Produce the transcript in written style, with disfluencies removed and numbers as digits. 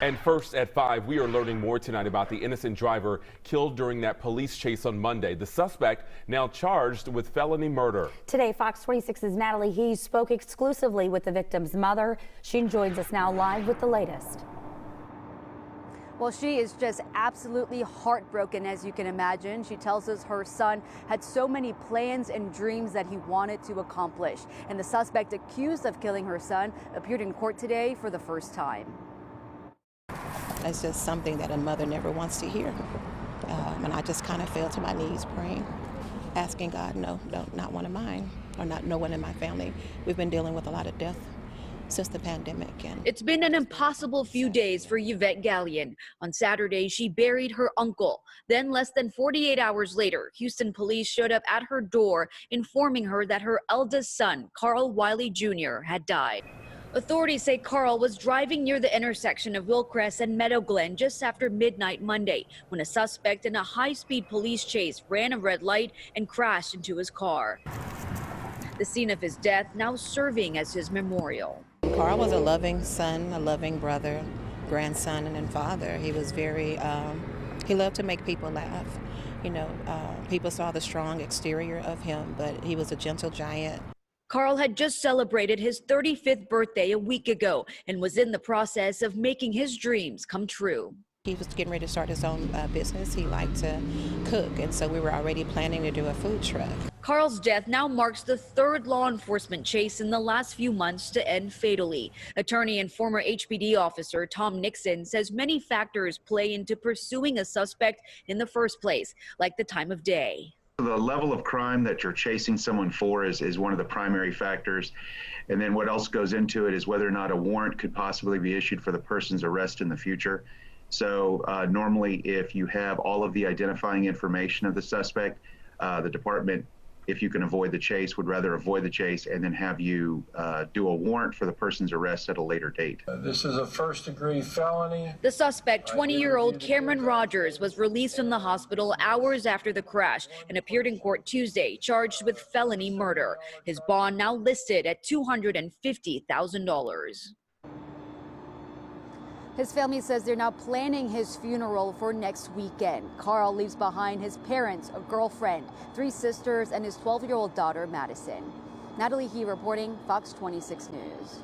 And first at 5, we are learning more tonight about the innocent driver killed during that police chase on Monday. The suspect now charged with felony murder. Today, Fox 26's Natalie Hee spoke exclusively with the victim's mother. She joins us now live with the latest. Well, she is just absolutely heartbroken, as you can imagine. She tells us her son had so many plans and dreams that he wanted to accomplish. And the suspect accused of killing her son appeared in court today for the first time. It's just something that a mother never wants to hear. And I just kind of fell to my knees praying, asking God, no, not one of mine, or not no one in my family. We've been dealing with a lot of death since the pandemic. And it's been an impossible few days for Yvette Gallion. On Saturday, she buried her uncle. Then less than 48 hours later, Houston police showed up at her door, informing her that her eldest son, Carl Wiley Jr., had died. Authorities say Carl was driving near the intersection of Hillcrest and Meadow Glen just after midnight Monday when a suspect in a high-speed police chase ran a red light and crashed into his car. The scene of his death now serving as his memorial. Carl was a loving son, a loving brother, grandson, and father. He was very, he loved to make people laugh. You know, people saw the strong exterior of him, but he was a gentle giant. Carl had just celebrated his 35th birthday a week ago and was in the process of making his dreams come true. He was getting ready to start his own business. He liked to cook, and so we were already planning to do a food truck. Carl's death now marks the third law enforcement chase in the last few months to end fatally. Attorney and former HPD officer Tom Nixon says many factors play into pursuing a suspect in the first place, like the time of day. The level of crime that you're chasing someone for is one of the primary factors. And then what else goes into it is whether or not a warrant could possibly be issued for the person's arrest in the future. So normally, if you have all of the identifying information of the suspect, the department, if you can avoid the chase, would rather avoid the chase and then have you do a warrant for the person's arrest at a later date. This is a first-degree felony. The suspect, 20-year-old Cameron Rogers, was released from the hospital hours after the crash and appeared in court Tuesday, charged with felony murder. His bond now listed at $250,000. His family says they're now planning his funeral for next weekend. Carl leaves behind his parents, a girlfriend, 3 sisters, and his 12-year-old daughter, Madison. Natalie Hee reporting, Fox 26 News.